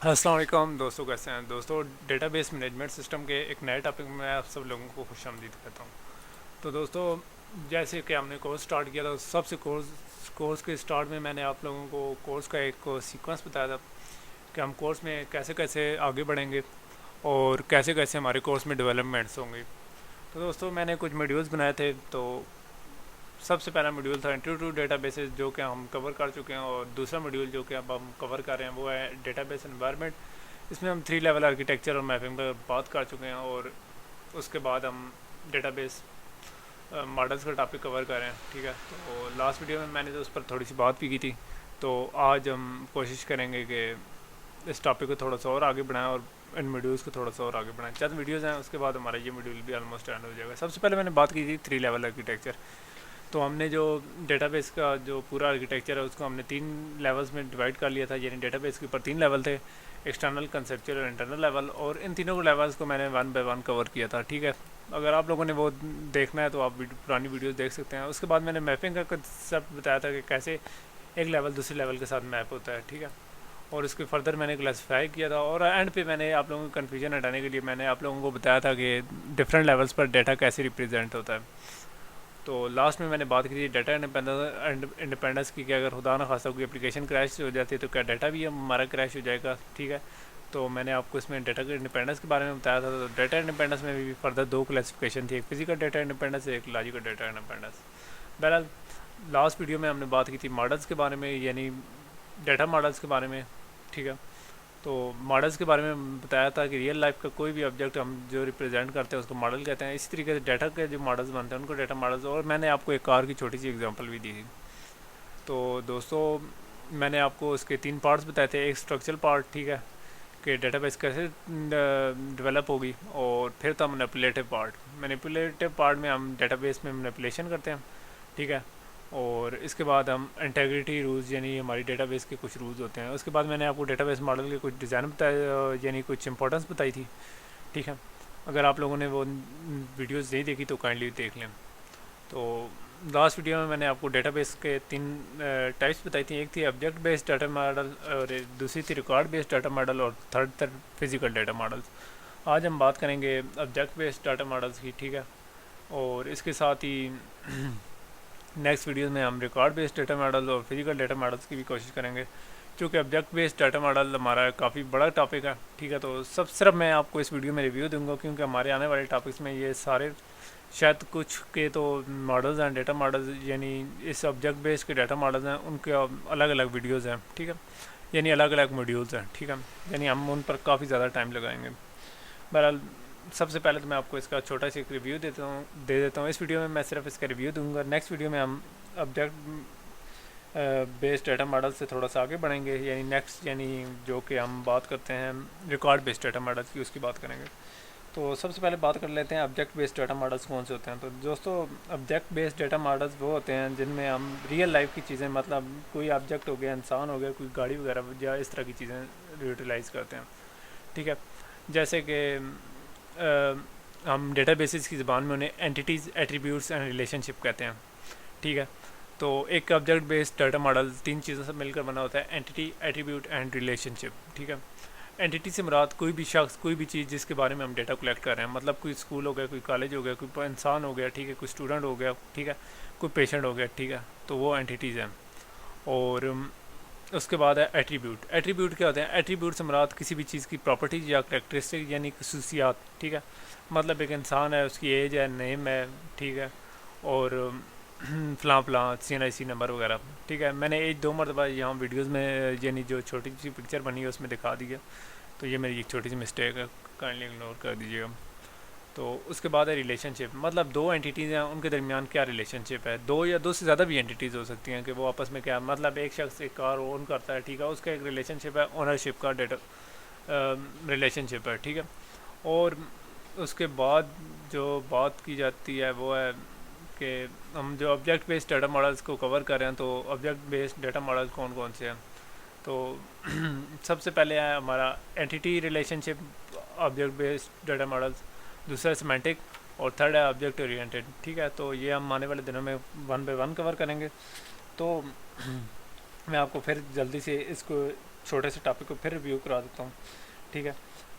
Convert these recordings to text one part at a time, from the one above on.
अस्सलाम वालेकुम दोस्तों, कैसे हैं दोस्तों। डेटाबेस मैनेजमेंट सिस्टम के एक नए टॉपिक में आप सब लोगों को खुशामदीद कहता हूँ। तो दोस्तों, जैसे कि हमने कोर्स स्टार्ट किया था, सबसे कोर्स के स्टार्ट में मैंने आप लोगों को कोर्स का एक सीक्वेंस बताया था कि हम कोर्स में कैसे कैसे आगे बढ़ेंगे और कैसे कैसे हमारे कोर्स में डेवलपमेंट्स होंगे। तो दोस्तों, मैंने कुछ वीडियोस बनाए थे। तो सबसे पहला मॉड्यूल था इंट्रो टू डेटाबेसेस, जो कि हम कवर कर चुके हैं, और दूसरा मॉड्यूल जो कि अब हम कवर कर रहे हैं वो है डेटाबेस एनवायरनमेंट। इसमें हम 3 लेवल आर्किटेक्चर और मैपिंग पर बात कर चुके हैं, और उसके बाद हम डेटाबेस मॉडल्स का टॉपिक कवर कर रहे हैं। ठीक है, तो लास्ट वीडियो में मैंने तो उस पर थोड़ी सी बात भी की थी। तो आज हम कोशिश करेंगे कि इस टॉपिक को थोड़ा सा और आगे बढ़ाएं और इन वीडियोज़ को थोड़ा सा और आगे बढ़ाएं। चंद वीडियोज़ हैं, उसके बाद हमारा ये वीडियो भी ऑलमोस्ट एंड हो जाएगा। सबसे पहले मैंने बात की थी 3 लेवल आर्किटेक्चर। तो हमने जो डेटाबेस का जो पूरा आर्किटेक्चर है उसको हमने 3 लेवल्स में डिवाइड कर लिया था, यानी डेटाबेस के ऊपर 3 लेवल थे, एक्सटर्नल, कंसेप्चुअल और इंटरनल लेवल, और इन तीनों लेवल्स को मैंने वन बाय वन कवर किया था। ठीक है, अगर आप लोगों ने वो देखना है तो आप पुरानी वीडियोस देख सकते हैं। उसके बाद मैंने मैपिंग का कंसेप्ट बताया था कि कैसे एक लेवल दूसरे लेवल के साथ मैप होता है। ठीक है, और उसके फर्दर मैंने क्लासीफाई किया था, और एंड पे मैंने आप लोगों को कन्फ्यूजन हटाने के लिए मैंने आप लोगों को बताया था कि डिफरेंट लेवल्स पर डाटा कैसे रिप्रेजेंट होता है। तो लास्ट में मैंने बात की थी डाटा इंडिपेंडेंस की, कि अगर खुदा ना खासा कोई एप्लीकेशन क्रैश हो जाती है तो क्या डाटा भी हमारा क्रैश हो जाएगा। ठीक है, तो मैंने आपको इसमें डाटा के इंडिपेंडेंस के बारे में बताया था। तो डाटा इंडिपेंडेंस में भी फर्दर 2 क्लासिफिकेशन थी, एक फिजिकल डाटा इंडिपेंडेंस, एक लॉजिकल डाटा इंडिपेंडेंस। बहरहाल, लास्ट वीडियो में हमने बात की थी मॉडल्स के बारे में, यानी डाटा मॉडल्स के बारे में। ठीक है, तो मॉडल्स के बारे में बताया था कि रियल लाइफ का कोई भी ऑब्जेक्ट हम जो रिप्रेजेंट करते हैं उसको मॉडल कहते हैं। इसी तरीके से डाटा के जो मॉडल्स बनते हैं उनको डाटा मॉडल्स, और मैंने आपको एक कार की छोटी सी एग्जांपल भी दी थी। तो दोस्तों, मैंने आपको उसके 3 पार्ट्स बताए थे। एक स्ट्रक्चरल पार्ट, ठीक है, कि डेटाबेस कैसे डेवलप होगी, और फिर था मैनिपुलेटिव पार्ट। मैनिपुलेटिव पार्ट में हम डेटाबेस में मैनिपुलेशन करते हैं। ठीक है, और इसके बाद हम इंटेग्रिटी रूल्स, यानी हमारी डेटाबेस के कुछ रूल्स होते हैं। उसके बाद मैंने आपको डेटाबेस मॉडल के कुछ डिज़ाइन बताए, यानी कुछ इंपॉर्टेंस बताई थी। ठीक है, अगर आप लोगों ने वो वीडियोस नहीं देखी तो काइंडली देख लें। तो लास्ट वीडियो में मैंने आपको डेटाबेस के 3 टाइप्स बताई थी। एक थी ऑब्जेक्ट बेस्ड डाटा मॉडल, और दूसरी थी रिकॉर्ड बेस्ड डाटा मॉडल, और थर्ड फिजिकल डाटा मॉडल्स। आज हम बात करेंगे ऑब्जेक्ट बेस्ड डाटा मॉडल्स की। ठीक है, और इसके साथ ही नेक्स्ट वीडियो में हम रिकॉर्ड बेस्ड डाटा मॉडल और फिजिकल डाटा मॉडल्स की भी कोशिश करेंगे, क्योंकि ऑब्जेक्ट बेस्ड डाटा मॉडल हमारा काफ़ी बड़ा टॉपिक है। ठीक है, तो सब सिर्फ मैं आपको इस वीडियो में रिव्यू दूंगा, क्योंकि हमारे आने वाले टॉपिक्स में ये सारे शायद कुछ के तो मॉडल्स हैं, डाटा मॉडल्स, यानी इस ऑब्जेक्ट बेस्ड के डाटा मॉडल्स हैं, उनके अलग अलग वीडियोज़ हैं। ठीक है, यानी अलग अलग मॉड्यूल्स हैं। ठीक है, यानी हम उन पर काफ़ी ज़्यादा टाइम लगाएंगे। बहरहाल, सबसे पहले तो मैं आपको इसका छोटा सा एक रिव्यू दे देता हूँ। इस वीडियो में मैं सिर्फ इसका रिव्यू दूंगा। नेक्स्ट वीडियो में हम ऑब्जेक्ट बेस्ड डाटा मॉडल से थोड़ा सा आगे बढ़ेंगे, यानी नेक्स्ट, यानी जो कि हम बात करते हैं रिकॉर्ड बेस्ड डाटा मॉडल्स की, उसकी बात करेंगे। तो सबसे पहले बात कर लेते हैं ऑब्जेक्ट बेस्ड डाटा मॉडल्स कौन से होते हैं। तो दोस्तों, ऑब्जेक्ट बेस्ड डाटा मॉडल्स वो होते हैं जिनमें हम रियल लाइफ की चीज़ें, मतलब कोई ऑब्जेक्ट हो गया, इंसान हो गया, कोई गाड़ी वगैरह या इस तरह की चीज़ें यूटिलाइज़ करते हैं। ठीक है, जैसे कि हम डेटाबेसेस की ज़बान में उन्हें एंटिटीज़, एट्रीब्यूट्स एंड रिलेशनशिप कहते हैं। ठीक है, तो एक ऑब्जेक्ट बेस्ड डाटा मॉडल 3 चीज़ों से मिलकर बना होता है: एंटिटी, एट्रीब्यूट एंड रिलेशनशिप। ठीक है, एंटिटी से मुराद कोई भी शख्स, कोई भी चीज़ जिसके बारे में हम डेटा कलेक्ट कर रहे हैं, मतलब कोई स्कूल हो गया, कोई कॉलेज हो गया, कोई इंसान हो गया, ठीक है, कोई स्टूडेंट हो गया, ठीक है, कोई पेशेंट हो गया। ठीक है, तो वो एंटिटीज़ हैं। और उसके बाद है एट्रीब्यूट। एट्रीब्यूट क्या होते हैं? एट्रीब्यूट से मुराद किसी भी चीज़ की प्रॉपर्टीज या करेक्टरिस्टिक, यानी खसूसियात। ठीक है, मतलब एक इंसान है, उसकी एज है, नेम है, ठीक है, और फ़लाँ फ़लाँ CNIC नंबर वगैरह। ठीक है, मैंने एक 2 मरतबा यहाँ वीडियोस में, यानी जो छोटी सी पिक्चर बनी है उसमें दिखा दिया, तो ये मेरी एक छोटी सी मिस्टेक है, काइंडली इग्नोर कर दीजिएगा। तो उसके बाद है रिलेशनशिप, मतलब 2 एंटिटीज़ हैं, उनके दरमियान क्या रिलेशनशिप है। 2 या 2 से ज़्यादा भी एंटिटीज़ हो सकती हैं कि वो आपस में क्या, मतलब एक शख्स एक कार ओन करता है, ठीक है, उसका एक रिलेशनशिप है, ओनरशिप का डेटा रिलेशनशिप है। ठीक है, और उसके बाद जो बात की जाती है वो है कि हम जो ऑब्जेक्ट बेस्ड डाटा मॉडल्स को कवर कर रहे हैं, तो ऑब्जेक्ट बेस्ड डाटा मॉडल कौन कौन से हैं। तो सबसे पहले है हमारा entity relationship object based data models, दूसरा सिमेंटिक, और थर्ड है ऑब्जेक्ट ओरिएंटेड। ठीक है, तो ये हम आने वाले दिनों में वन बाय वन कवर करेंगे। तो मैं आपको फिर जल्दी से इसको छोटे से टॉपिक को फिर रिव्यू करा देता हूँ, ठीक है।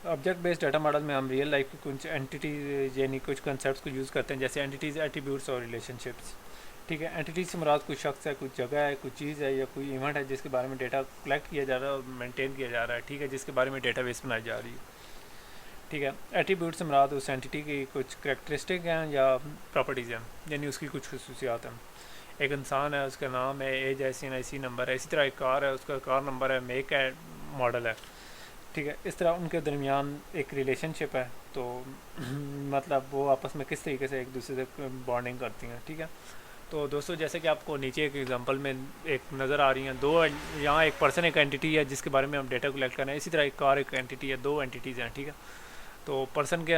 ऑब्जेक्ट बेस्ड डाटा मॉडल में हम रियल लाइफ की कुछ एंटिटीज यानी कुछ कंसेप्ट को यूज़ करते हैं, जैसे एंटिटीज़, एट्रीब्यूट्स और रिलेशनशिप्स, ठीक है। एंटिटीज से मुराद कुछ शख्स है, कुछ जगह है, कुछ चीज़ है या कोई इवेंट है जिसके बारे में डेटा कलेक्ट किया जा रहा है और मेंटेन किया जा रहा है, ठीक है, जिसके बारे में डेटाबेस बनाई जा रही है, ठीक है। एट्रीब्यूट से मुराद उस एंटिटी की कुछ करैक्टरिस्टिक हैं या प्रॉपर्टीज़ हैं, यानी उसकी कुछ खसूसियात हैं। एक इंसान है, उसका नाम है, एज है, IC नंबर है। इसी तरह एक कार है, उसका कार नंबर है, मेक है, मॉडल है, ठीक है। इस तरह उनके दरमियान एक रिलेशनशिप है, तो मतलब वो आपस में किस तरीके से एक दूसरे से बॉन्डिंग करती हैं, ठीक है। तो दोस्तों जैसे कि आपको नीचे एक एग्जांपल में एक नज़र आ रही हैं, दो यहाँ एक पर्सन एक एंटिटी है जिसके बारे में हम डेटा कलेक्ट कर रहे हैं, इसी तरह एक कार एक एंटिटी है, दो एंटिटीज़ हैं, ठीक है। तो पर्सन के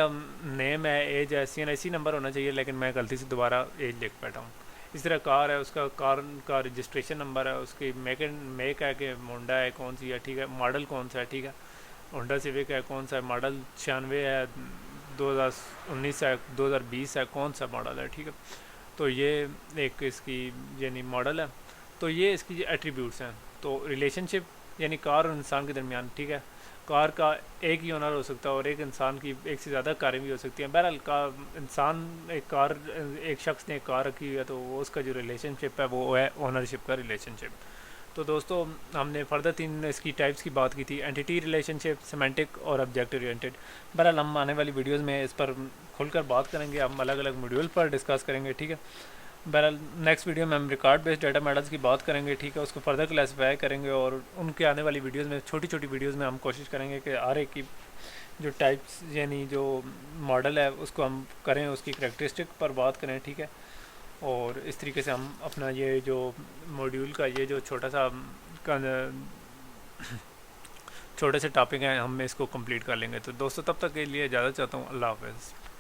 नेम है, एज है, IC नंबर होना चाहिए, लेकिन मैं गलती से दोबारा एज लिख बैठा हूँ। इस तरह कार है, उसका कार का रजिस्ट्रेशन नंबर है, उसकी मेक है कि होंडा है, कौन सी है, ठीक है, मॉडल कौन सा है, ठीक है, होंडा सिविक है, कौन सा है, मॉडल 96 है, 2019 है, 2020 है, कौन सा मॉडल है, ठीक है। तो ये एक इसकी यानी मॉडल है। तो ये इसकी एट्रीब्यूट्स हैं। तो रिलेशनशिप यानी कार और इंसान के दरमियान, ठीक है, कार का एक ही ओनर हो सकता है और एक इंसान की एक से ज़्यादा कारें भी हो सकती हैं। बहरहाल इंसान एक शख्स ने एक कार रखी हुई है, तो वो उसका जो रिलेशनशिप है वो है ओनरशिप का रिलेशनशिप। तो दोस्तों हमने फर्दर 3 इसकी टाइप्स की बात की थी, एंटिटी रिलेशनशिप, सिमेंटिक और ऑब्जेक्ट ओरिएंटेड। बहरहाल हम आने वाली वीडियोस में इस पर खुलकर बात करेंगे, हम अलग अलग मॉड्यूल पर डिस्कस करेंगे, ठीक है। बहरहाल नेक्स्ट वीडियो में हम रिकॉर्ड बेस्ड डाटा मॉडल्स की बात करेंगे, ठीक है, उसको फर्दर क्लासीफाई करेंगे और उनके आने वाली वीडियोस में छोटी छोटी वीडियोस में हम कोशिश करेंगे कि हर एक की जो टाइप्स यानी जो मॉडल है उसको हम करें, उसकी करैक्टरिस्टिक पर बात करें, ठीक है। और इस तरीके से हम अपना ये जो मॉड्यूल का ये जो छोटे से टॉपिक हैं हम इसको कंप्लीट कर लेंगे। तो दोस्तों तब तक के लिए इजाज़त चाहता हूँ, अल्लाह हाफ़िज़।